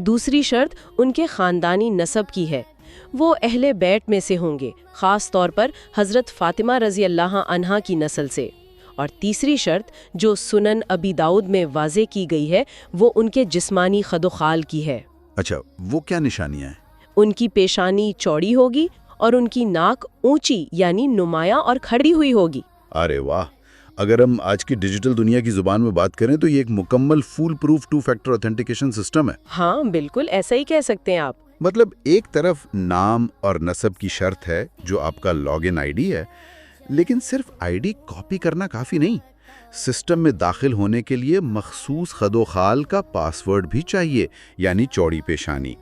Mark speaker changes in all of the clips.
Speaker 1: دوسری شرط ان کے خاندانی نسب کی ہے، وہ اہل بیت میں سے ہوں گے، خاص طور پر حضرت فاطمہ رضی اللہ عنہا کی نسل سے۔ اور تیسری شرط جو سنن ابی داؤد میں واضح کی گئی ہے وہ ان کے جسمانی خد و خال کی ہے۔
Speaker 2: اچھا، وہ کیا نشانیاں ہیں؟
Speaker 1: ان کی پیشانی چوڑی ہوگی اور ان کی ناک اونچی یعنی نمایاں اور کھڑی ہوئی ہوگی۔
Speaker 2: ارے واہ! اگر ہم آج کی ڈیجیٹل دنیا کی زبان میں بات کریں تو یہ ایک مکمل fool proof 2 factor authentication system ہے۔
Speaker 1: ہاں بالکل ایسا ہی کہہ سکتے ہیں آپ۔
Speaker 2: مطلب ایک طرف نام اور نسب کی شرط ہے جو آپ کا لاگ ان آئی ڈی ہے، لیکن صرف آئی ڈی کاپی کرنا کافی نہیں، سسٹم میں داخل ہونے کے لیے مخصوص خد و خال کا پاس ورڈ بھی چاہیے، یعنی چوڑی پیشانی،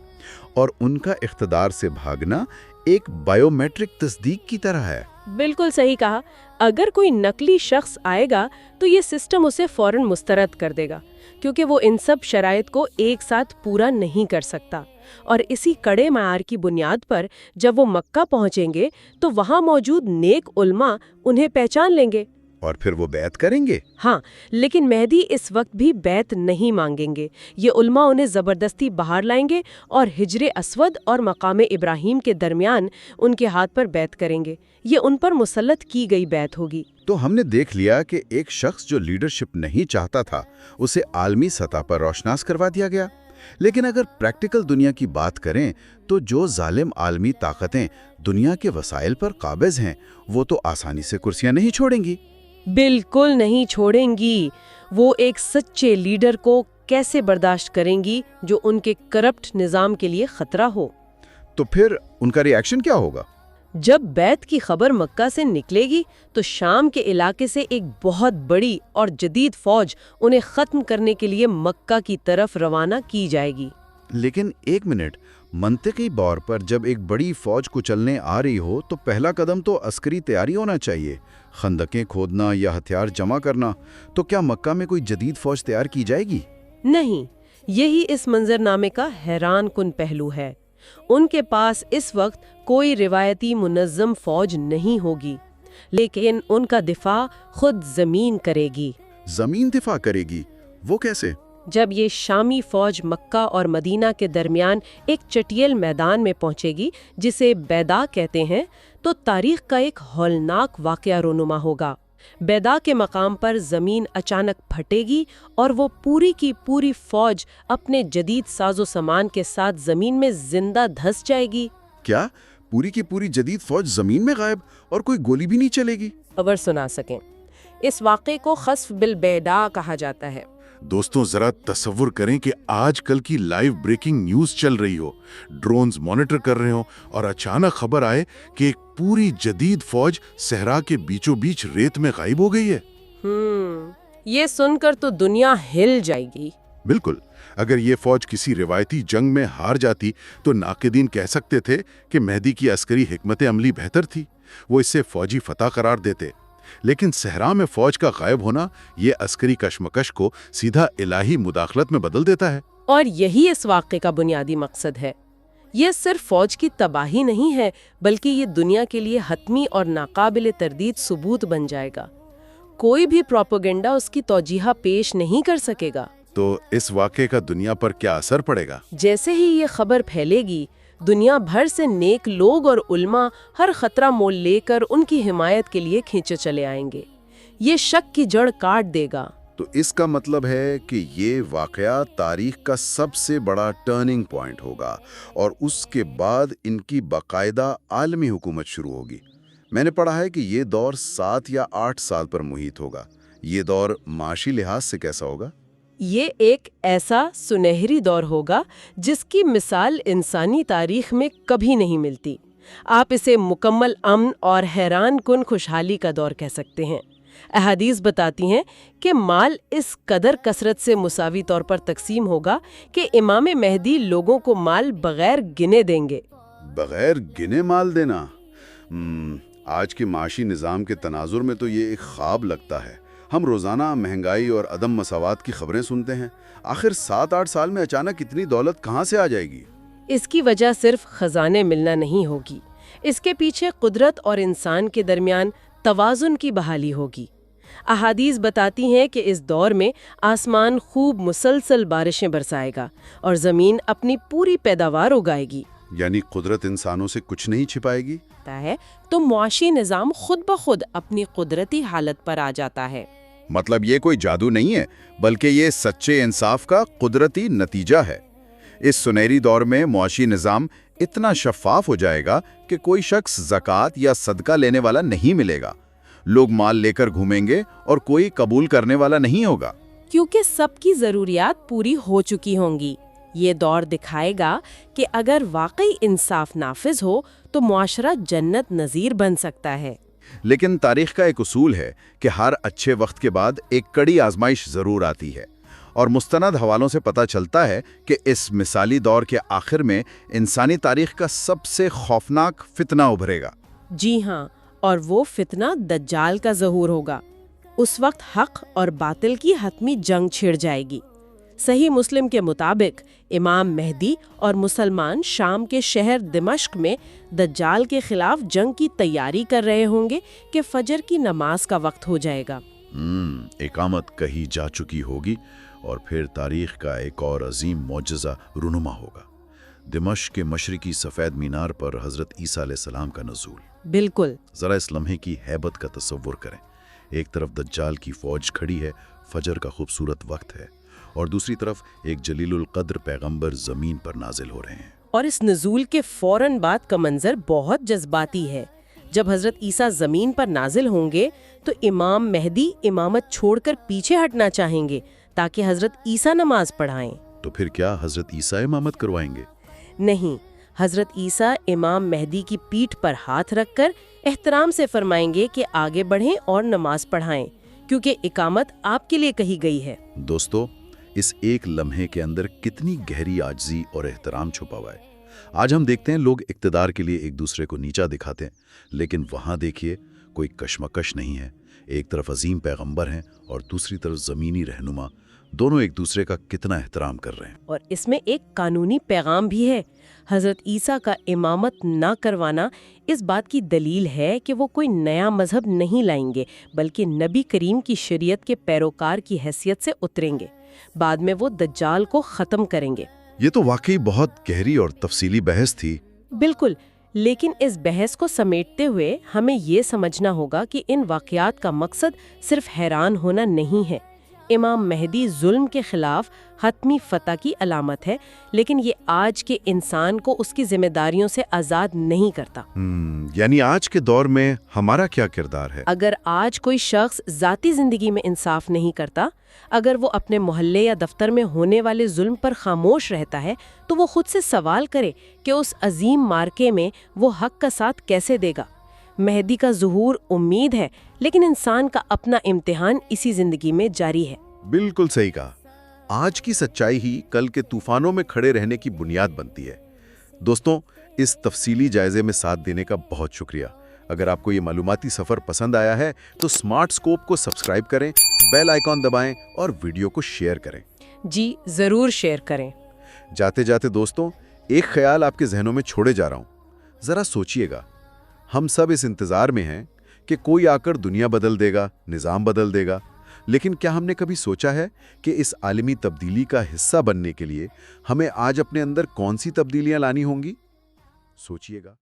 Speaker 2: اور ان کا اقتدار سے بھاگنا ایک بائیو میٹرک تصدیق کی طرح ہے۔
Speaker 1: بالکل صحیح کہا۔ اگر کوئی نقلی شخص آئے گا تو یہ سسٹم اسے فوراً مسترد کر دے گا، کیونکہ وہ ان سب شرائط کو ایک ساتھ پورا نہیں کر سکتا، اور اسی کڑے معیار کی بنیاد پر جب وہ مکہ پہنچیں گے تو وہاں موجود نیک علماء انہیں پہچان لیں گے
Speaker 2: اور پھر وہ بیعت کریں گے۔
Speaker 1: ہاں، لیکن مہدی اس وقت بھی بیعت نہیں مانگیں گے۔ یہ علماء انہیں زبردستی باہر لائیں گے اور حجر اسود اور مقام ابراہیم کے درمیان ان کے ہاتھ پر بیعت کریں گے۔ یہ ان پر مسلط کی گئی بیعت ہوگی۔
Speaker 2: تو ہم نے دیکھ لیا کہ ایک شخص جو لیڈرشپ نہیں چاہتا تھا اسے عالمی سطح پر روشناس کروا دیا گیا، لیکن اگر پریکٹیکل دنیا کی بات کریں تو جو ظالم عالمی طاقتیں دنیا کے وسائل پر قابض ہیں وہ تو آسانی سے کرسیاں نہیں چھوڑیں گی۔
Speaker 1: بالکل نہیں چھوڑیں گی۔ وہ ایک سچے لیڈر کو کیسے برداشت کریں گی جو ان کے کرپٹ نظام کے لیے خطرہ ہو؟
Speaker 2: تو پھر ان کا ری ایکشن کیا ہوگا؟
Speaker 1: جب بیعت کی خبر مکہ سے نکلے گی تو شام کے علاقے سے ایک بہت بڑی اور جدید فوج انہیں ختم کرنے کے لیے مکہ کی طرف روانہ کی جائے گی۔
Speaker 2: لیکن ایک منٹ، منطقی طور پر جب ایک بڑی فوج کو چلنے آ رہی ہو تو پہلا قدم تو عسکری تیاری ہونا چاہیے، خندقیں کھودنا یا ہتھیار جمع کرنا۔ تو کیا مکہ میں کوئی جدید فوج تیار کی جائے گی؟
Speaker 1: نہیں، یہی اس منظرنامے کا حیران کن پہلو ہے۔ ان کے پاس اس وقت کوئی روایتی منظم فوج نہیں ہوگی، لیکن ان کا دفاع خود زمین کرے گی۔
Speaker 2: زمین دفاع کرے گی؟ وہ کیسے؟
Speaker 1: جب یہ شامی فوج مکہ اور مدینہ کے درمیان ایک چٹیل میدان میں پہنچے گی جسے بیدا کہتے ہیں، تو تاریخ کا ایک ہولناک واقعہ رونما ہوگا۔ بیدا کے مقام پر زمین اچانک پھٹے گی اور وہ پوری کی پوری فوج اپنے جدید ساز و سامان کے ساتھ زمین میں زندہ دھس جائے گی۔
Speaker 2: کیا پوری کی پوری جدید فوج زمین میں غائب اور کوئی گولی بھی نہیں چلے گی؟
Speaker 1: خبر سنا سکیں۔ اس واقعے کو خسف بالبیدا کہا جاتا ہے۔
Speaker 3: دوستوں ذرا تصور کریں کہ آج کل کی لائیو بریکنگ نیوز چل رہی ہو، ڈرونز مانیٹر کر رہے ہوں اور اچانک خبر آئے کہ ایک پوری جدید فوج صحرا کے بیچوں بیچ ریت میں غائب ہو گئی ہے۔
Speaker 1: یہ سن کر تو دنیا ہل جائے گی۔
Speaker 3: بالکل، اگر یہ فوج کسی روایتی جنگ میں ہار جاتی تو ناقدین کہہ سکتے تھے کہ مہدی کی عسکری حکمت عملی بہتر تھی، وہ اسے فوجی فتح قرار دیتے۔ لیکن صحرا میں فوج کا غائب ہونا یہ عسکری کشمکش کو سیدھا الہی مداخلت میں بدل دیتا ہے۔
Speaker 1: اور یہی اس واقعے کا بنیادی مقصد ہے۔ یہ صرف فوج کی تباہی نہیں ہے، بلکہ یہ دنیا کے لیے حتمی اور ناقابل تردید ثبوت بن جائے گا۔ کوئی بھی پروپیگنڈا اس کی توجیہ پیش نہیں کر سکے گا۔
Speaker 3: تو اس واقعے کا دنیا پر کیا اثر پڑے گا؟
Speaker 1: جیسے ہی یہ خبر پھیلے گی، دنیا بھر سے نیک لوگ اور علماء ہر خطرہ مول لے کر ان کی حمایت کے لیے کھینچے چلے آئیں گے۔ یہ شک کی جڑ کاٹ دے گا۔
Speaker 2: تو اس کا مطلب ہے کہ یہ واقعہ تاریخ کا سب سے بڑا ٹرننگ پوائنٹ ہوگا اور اس کے بعد ان کی باقاعدہ عالمی حکومت شروع ہوگی۔ میں نے پڑھا ہے کہ یہ دور 7 یا 8 سال پر محیط ہوگا۔ یہ دور معاشی لحاظ سے کیسا ہوگا؟
Speaker 1: یہ ایک ایسا سنہری دور ہوگا جس کی مثال انسانی تاریخ میں کبھی نہیں ملتی۔ آپ اسے مکمل امن اور حیران کن خوشحالی کا دور کہہ سکتے ہیں۔ احادیث بتاتی ہیں کہ مال اس قدر کثرت سے مساوی طور پر تقسیم ہوگا کہ امام مہدی لوگوں کو مال بغیر گنے دیں گے۔
Speaker 2: بغیر گنے مال دینا؟ آج کے معاشی نظام کے تناظر میں تو یہ ایک خواب لگتا ہے۔ ہم روزانہ مہنگائی اور عدم مساوات کی خبریں سنتے ہیں۔ آخر 7-8 سال میں اچانک اتنی دولت کہاں سے آ جائے گی؟
Speaker 1: اس کی وجہ صرف خزانے ملنا نہیں ہوگی، اس کے پیچھے قدرت اور انسان کے درمیان توازن کی بحالی ہوگی۔ احادیث بتاتی ہیں کہ اس دور میں آسمان خوب مسلسل بارشیں برسائے گا اور زمین اپنی پوری پیداوار اگائے گی۔
Speaker 3: یعنی قدرت انسانوں سے کچھ نہیں چھپائے گی؟
Speaker 1: ہے تو معاشی نظام خود بخود اپنی قدرتی حالت پر آ جاتا ہے۔
Speaker 2: مطلب یہ کوئی جادو نہیں ہے، بلکہ یہ سچے انصاف کا قدرتی نتیجہ ہے۔ اس سنہری دور میں معاشی نظام اتنا شفاف ہو جائے گا کہ کوئی شخص زکوٰۃ یا صدقہ لینے والا نہیں ملے گا۔ لوگ مال لے کر گھومیں گے اور کوئی قبول کرنے والا نہیں ہوگا،
Speaker 1: کیونکہ سب کی ضروریات پوری ہو چکی ہوں گی۔ یہ دور دکھائے گا کہ اگر واقعی انصاف نافذ ہو تو معاشرہ جنت نظیر بن سکتا ہے۔
Speaker 2: لیکن تاریخ کا ایک اصول ہے کہ ہر اچھے وقت کے بعد ایک کڑی آزمائش ضرور آتی ہے، اور مستند حوالوں سے پتہ چلتا ہے کہ اس مثالی دور کے آخر میں انسانی تاریخ کا سب سے خوفناک فتنہ ابھرے گا۔
Speaker 1: جی ہاں، اور وہ فتنہ دجال کا ظہور ہوگا۔ اس وقت حق اور باطل کی حتمی جنگ چھڑ جائے گی۔ صحیح مسلم کے مطابق امام مہدی اور مسلمان شام کے شہر دمشق میں دجال کے خلاف جنگ کی تیاری کر رہے ہوں گے کہ فجر کی نماز کا وقت ہو جائے گا۔
Speaker 2: اقامت کہی جا چکی ہوگی، اور پھر تاریخ کا ایک اور عظیم معجزہ رونما ہوگا، دمشق کے مشرقی سفید مینار پر حضرت عیسیٰ علیہ السلام کا نزول۔
Speaker 1: بالکل۔
Speaker 2: ذرا اس لمحے کی ہیبت کا تصور کریں۔ ایک طرف دجال کی فوج کھڑی ہے، فجر کا خوبصورت وقت ہے، اور دوسری طرف ایک جلیل القدر پیغمبر زمین پر نازل ہو رہے ہیں۔
Speaker 1: اور اس نزول کے فوراً بعد کا منظر بہت جذباتی ہے۔ جب حضرت عیسیٰ زمین پر نازل ہوں گے تو امام مہدی امامت چھوڑ کر پیچھے ہٹنا چاہیں گے تاکہ حضرت عیسیٰ نماز پڑھائیں۔
Speaker 2: تو پھر کیا حضرت عیسیٰ امامت کروائیں گے؟
Speaker 1: نہیں، حضرت عیسیٰ امام مہدی کی پیٹھ پر ہاتھ رکھ کر احترام سے فرمائیں گے کہ آگے بڑھیں اور نماز پڑھائیں، کیونکہ اقامت آپ کے لیے کہی گئی ہے۔
Speaker 2: دوستو، اس ایک لمحے کے اندر کتنی گہری عاجزی اور احترام چھپا ہوا ہے۔ آج ہم دیکھتے ہیں لوگ اقتدار کے لیے ایک دوسرے کو نیچا دکھاتے ہیں، لیکن وہاں دیکھیے کوئی کشمکش نہیں ہے۔ ایک طرف عظیم پیغمبر ہیں اور دوسری طرف زمینی رہنما، دونوں ایک دوسرے کا کتنا احترام کر رہے ہیں۔
Speaker 1: اور اس میں ایک قانونی پیغام بھی ہے۔ حضرت عیسیٰ کا امامت نہ کروانا اس بات کی دلیل ہے کہ وہ کوئی نیا مذہب نہیں لائیں گے، بلکہ نبی کریم کی شریعت کے پیروکار کی حیثیت سے اتریں گے۔ بعد میں وہ دجال کو ختم کریں گے۔
Speaker 2: یہ تو واقعی بہت گہری اور تفصیلی بحث تھی۔
Speaker 1: بالکل، لیکن اس بحث کو سمیٹتے ہوئے ہمیں یہ سمجھنا ہوگا کہ ان واقعات کا مقصد صرف حیران ہونا نہیں ہے۔ امام مہدی ظلم کے خلاف حتمی فتح کی علامت ہے، لیکن یہ آج کے انسان کو اس کی ذمہ داریوں سے آزاد نہیں کرتا۔
Speaker 3: یعنی آج کے دور میں ہمارا کیا کردار ہے؟
Speaker 1: اگر آج کوئی شخص ذاتی زندگی میں انصاف نہیں کرتا، اگر وہ اپنے محلے یا دفتر میں ہونے والے ظلم پر خاموش رہتا ہے، تو وہ خود سے سوال کرے کہ اس عظیم مارکے میں وہ حق کا ساتھ کیسے دے گا۔ مہدی کا ظہور امید ہے، لیکن انسان کا اپنا امتحان اسی زندگی میں جاری ہے۔
Speaker 3: بالکل صحیح کہا۔ آج کی سچائی ہی کل کے طوفانوں میں کھڑے رہنے کی بنیاد بنتی ہے۔ دوستوں، اس تفصیلی جائزے میں ساتھ دینے کا بہت شکریہ۔ اگر آپ کو یہ معلوماتی سفر پسند آیا ہے تو سمارٹ اسکوپ کو سبسکرائب کریں، بیل آئیکن دبائیں اور ویڈیو کو شیئر کریں۔
Speaker 1: جی ضرور شیئر کریں۔
Speaker 3: جاتے جاتے دوستوں، ایک خیال آپ کے ذہنوں میں چھوڑے جا رہا ہوں۔ ذرا سوچئے گا، ہم سب اس انتظار میں ہیں کہ کوئی آ کر دنیا بدل دے گا، نظام بدل دے گا، لیکن کیا ہم نے کبھی سوچا ہے کہ اس عالمی تبدیلی کا حصہ بننے کے لیے ہمیں آج اپنے اندر کون سی تبدیلیاں لانی ہوں گی؟ سوچئے گا۔